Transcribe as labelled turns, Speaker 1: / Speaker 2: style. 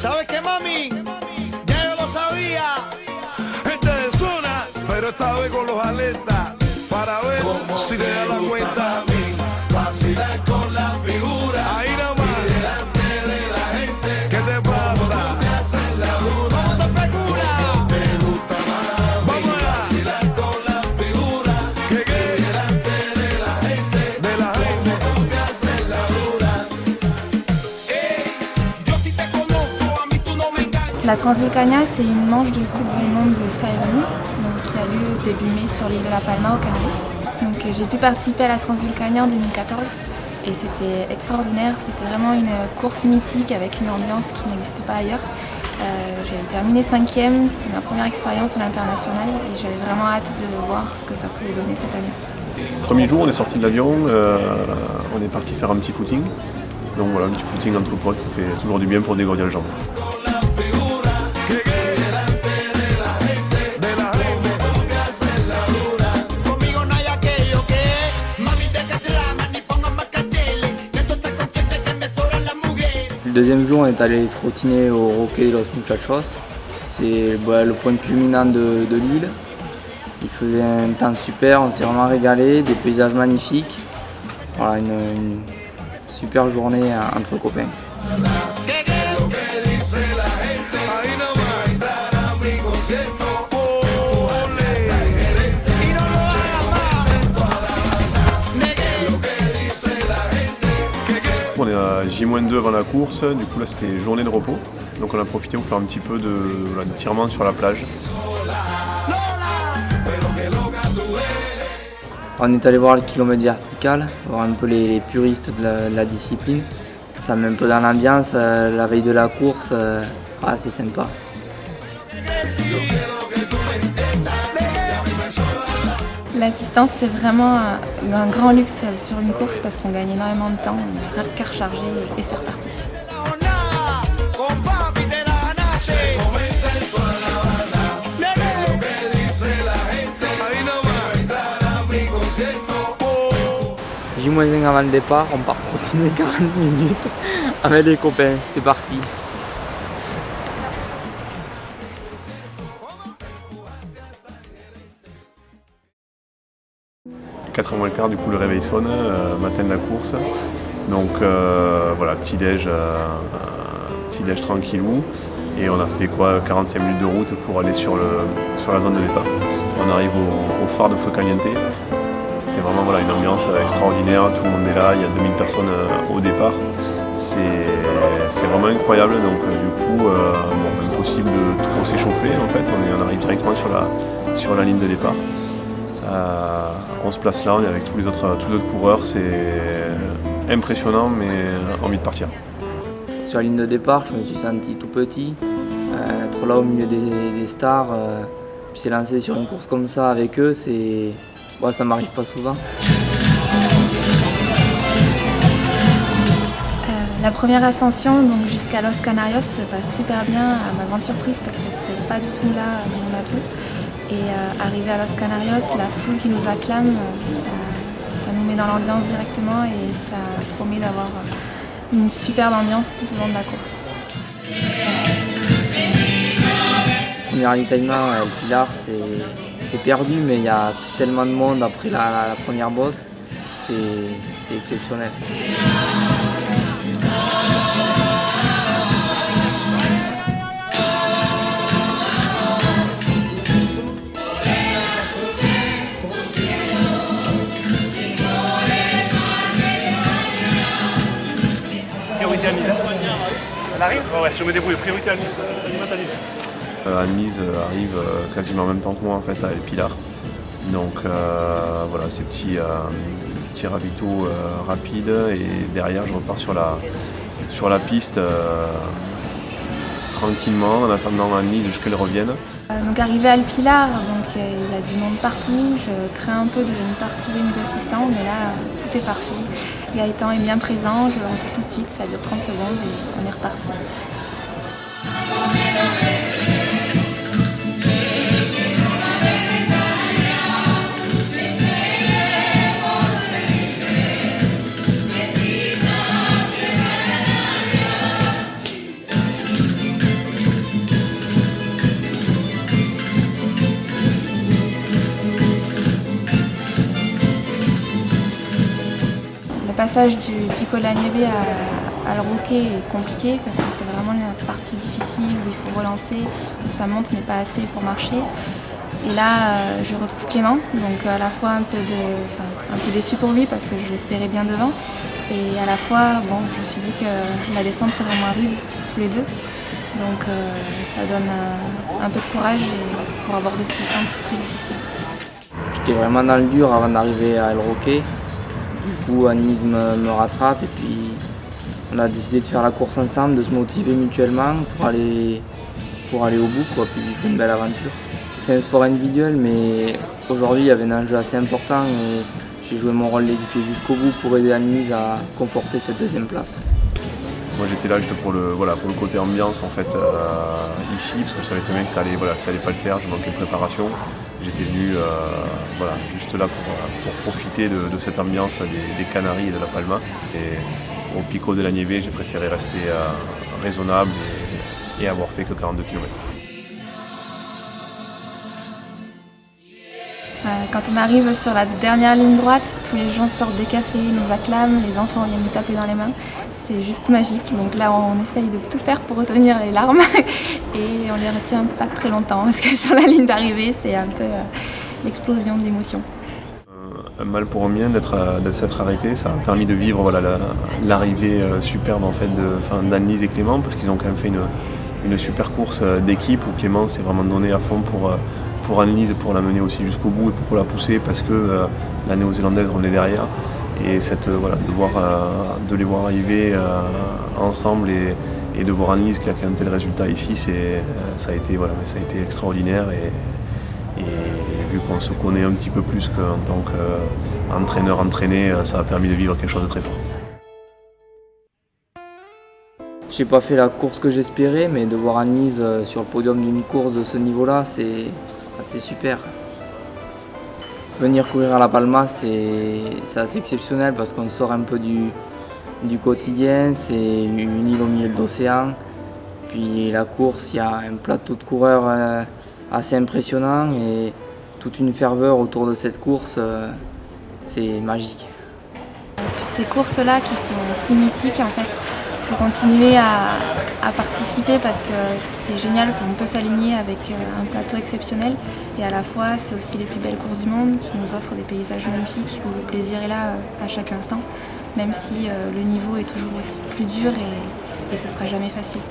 Speaker 1: ¿Sabes qué, mami? Ya yo lo sabía.
Speaker 2: Gente de zona, pero esta vez con los alertas para ver si te da la vuelta.
Speaker 3: Vacilar con la figura.
Speaker 2: Ahí nomás.
Speaker 3: Y delante de la gente.
Speaker 2: ¿Qué te pasa?
Speaker 3: Te hacen la dura.
Speaker 1: ¿Cómo te figura?
Speaker 3: Te gusta más.
Speaker 2: Vamos allá.
Speaker 3: Vacilar con la figura.
Speaker 2: ¿Qué, qué?
Speaker 3: Y delante de la gente.
Speaker 2: De la gente.
Speaker 3: Tú te haces la dura.
Speaker 1: Yo sí te conozco, a mí tú no me engañas.
Speaker 4: La Transvulcania, c'est une manche de Coupe du Monde de Skyrunning qui a lieu début mai sur l'île de La Palma aux Canaries. Donc j'ai pu participer à la Transvulcania en 2014 et c'était extraordinaire. C'était vraiment une course mythique avec une ambiance qui n'existe pas ailleurs. J'avais terminé 5e, c'était ma première expérience à l'international et j'avais vraiment hâte de voir ce que ça pouvait donner cette année.
Speaker 5: Premier jour, on est sorti de l'avion, on est parti faire un petit footing. Donc voilà, un petit footing entre potes, ça fait toujours du bien pour dégourdir les jambes.
Speaker 1: Conmigo no hay aquello que mami te reclama ni pongas más carteles. Que tú estás consciente que me sobran las mujeres.
Speaker 6: Le deuxième jour, on est allé trottiner au Roque de los Muchachos. C'est le point culminant de l'île. Il faisait un temps super, on s'est vraiment régalé, des paysages magnifiques. Voilà, une super journée entre copains.
Speaker 2: Ahí nomás.
Speaker 3: A mi concierto.
Speaker 2: Ole.
Speaker 1: Y no lo hagas más.
Speaker 3: Lo que dice la gente.
Speaker 5: On est à J-2 avant la course, du coup là c'était journée de repos. Donc on a profité pour faire un petit peu d'étirement sur la plage.
Speaker 6: On est allé voir le kilomètre vertical, voir un peu les puristes de la discipline. Ça met un peu dans l'ambiance, la veille de la course, c'est sympa.
Speaker 4: L'assistance, c'est vraiment un grand luxe sur une course parce qu'on gagne énormément de temps, on n'a qu'à recharger et c'est reparti.
Speaker 1: O nada, con papi te la nace.
Speaker 2: Ahí nomás.
Speaker 3: A mi concierto.
Speaker 6: J-1 avant le départ, on part trottiner 40 minutes avec les copains, c'est parti.
Speaker 5: À 4h moins le quart, du coup le réveil sonne, matin de la course. Donc voilà, petit-déj tranquillou. Et on a fait quoi, 45 minutes de route pour aller sur la zone de départ. On arrive au phare de Fuecaliente. C'est vraiment voilà, une ambiance extraordinaire, tout le monde est là, il y a 2000 personnes au départ. C'est vraiment incroyable, donc du coup, impossible de trop s'échauffer en fait. On arrive directement sur la ligne de départ. On se place là, on est avec tous les autres coureurs, c'est impressionnant mais envie de partir.
Speaker 6: Sur la ligne de départ, je me suis senti tout petit, être là au milieu des stars, puis s'élancer sur une course comme ça avec eux, ça m'arrive pas souvent.
Speaker 4: La première ascension, donc jusqu'à Los Canarios, se passe super bien, à ma grande surprise parce que c'est pas du tout là mon atout. Et arrivé à Los Canarios, la foule qui nous acclame, ça nous met dans l'ambiance directement et ça promet d'avoir une superbe ambiance tout au long de la course.
Speaker 6: Premier ravitaillement, El Pilar, c'est perdu, mais il y a tellement de monde après la première bosse, c'est exceptionnel.
Speaker 7: Priorité à Mise. Elle arrive? Ouais, je me débrouille. Priorité à Mise.
Speaker 5: Anne-Lise arrive quasiment en même temps que moi en fait à El Pilar. Donc voilà, ces petits ravitaux rapides et derrière je repars sur la piste tranquillement en attendant Anne-Lise jusqu'à qu'elle revienne.
Speaker 4: Donc arrivé à El Pilar, donc il y a du monde partout, je crains un peu de ne pas retrouver mes assistants, mais là tout est parfait. Gaëtan est bien présent, je le retrouve tout de suite, ça dure 30 secondes et on est reparti. passage du Pico de la Nieve à le Roquet est compliqué parce que c'est vraiment la partie difficile où il faut relancer, où ça monte mais pas assez pour marcher. Et là, je retrouve Clément, donc à la fois un peu déçue pour lui parce que je l'espérais bien devant. Et à la fois, bon, je me suis dit que la descente c'est vraiment rude, tous les deux. Donc ça donne un peu de courage pour aborder cette descente très difficile.
Speaker 6: J'étais vraiment dans le dur avant d'arriver à El Roquet. Du coup, Annelise me rattrape et puis on a décidé de faire la course ensemble, de se motiver mutuellement pour aller au bout, quoi, puis vivre une belle aventure. C'est un sport individuel, mais aujourd'hui il y avait un enjeu assez important et j'ai joué mon rôle d'équipier jusqu'au bout pour aider Annelise à conforter cette deuxième place.
Speaker 5: Moi j'étais là juste pour le côté ambiance en fait ici, parce que je savais très bien que ça allait pas le faire, je manquais de préparation. J'étais venu juste là pour profiter de cette ambiance des Canaries et de la Palma. Et au Pico de la Nieve, j'ai préféré rester raisonnable et avoir fait que 42 km.
Speaker 4: Quand on arrive sur la dernière ligne droite, tous les gens sortent des cafés, nous acclament, les enfants viennent nous taper dans les mains. C'est juste magique. Donc là, on essaye de tout faire pour retenir les larmes et on les retient pas très longtemps parce que sur la ligne d'arrivée, c'est un peu l'explosion d'émotions.
Speaker 5: Un mal pour un bien de s'être arrêté, ça a permis de vivre l'arrivée superbe en fait, d'Annelise et Clément, parce qu'ils ont quand même fait une super course d'équipe où Clément s'est vraiment donné à fond pour Annelise, pour la mener aussi jusqu'au bout et pour la pousser parce que la néo-zélandaise revenait derrière. Et de les voir arriver ensemble et de voir Annelise qui a un tel résultat ici, ça a été extraordinaire. Et vu qu'on se connaît un petit peu plus qu'en tant qu'entraîneur entraîné, ça a permis de vivre quelque chose de très fort.
Speaker 6: J'ai pas fait la course que j'espérais, mais de voir Annelise sur le podium d'une course de ce niveau-là, c'est super. Venir courir à La Palma, c'est assez exceptionnel parce qu'on sort un peu du quotidien, c'est une île au milieu de l'océan. Puis la course, il y a un plateau de coureurs assez impressionnant et toute une ferveur autour de cette course, c'est magique.
Speaker 4: Sur ces courses-là qui sont si mythiques, en fait, il faut continuer à participer parce que c'est génial qu'on peut s'aligner avec un plateau exceptionnel et à la fois c'est aussi les plus belles courses du monde qui nous offrent des paysages magnifiques où le plaisir est là à chaque instant, même si le niveau est toujours plus dur et ce ne sera jamais facile.